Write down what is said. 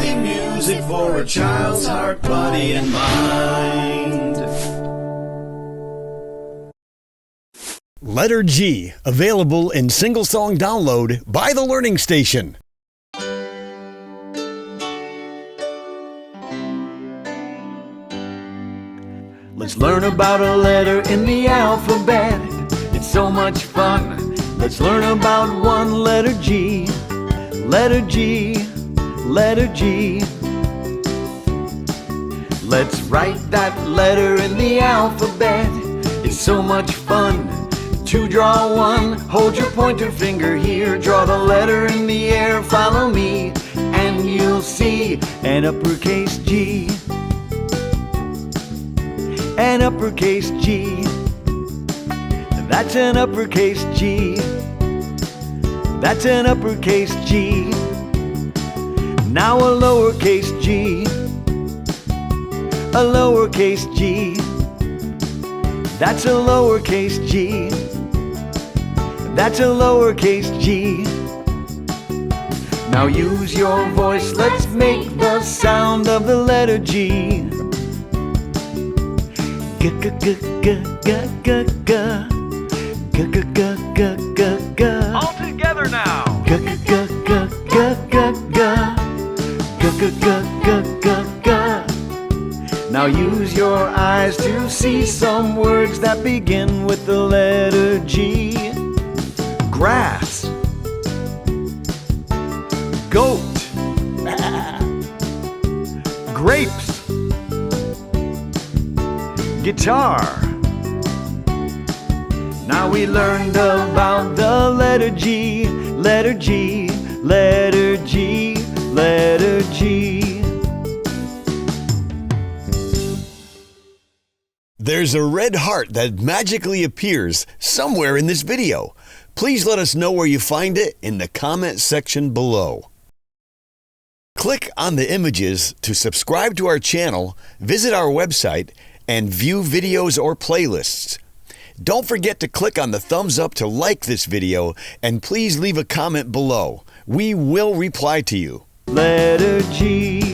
Happy music for a child's heart, body, and mind. Letter G, available in single song download by The Learning Station. Let's learn about a letter in the alphabet. It's so much fun. Let's learn about one letter G. Letter G, letter G. Let's write that letter in the alphabet. It's so much fun to draw one. Hold your pointer finger here. Draw the letter in the air. Follow me and you'll see an uppercase G. An uppercase G. That's an uppercase G. That's an uppercase G. Now a lowercase G. A lowercase G. That's a lowercase G. That's a lowercase G. Now use your voice. Let's make the sound of the letter G. G g g g g g g. G g g g g g. All together now. G g g g g g g. G g g g g g. Now use your eyes to see some words that begin with the letter G. Grass. Goat. Grapes. Guitar. Now we learned about the letter G, letter G, letter G, letter G. There's a red heart that magically appears somewhere in this video. Please let us know where you find it in the comment section below. Click on the images to subscribe to our channel, visit our website, and view videos or playlists. Don't forget to click on the thumbs up to like this video, and please leave a comment below. We will reply to you. Letter G.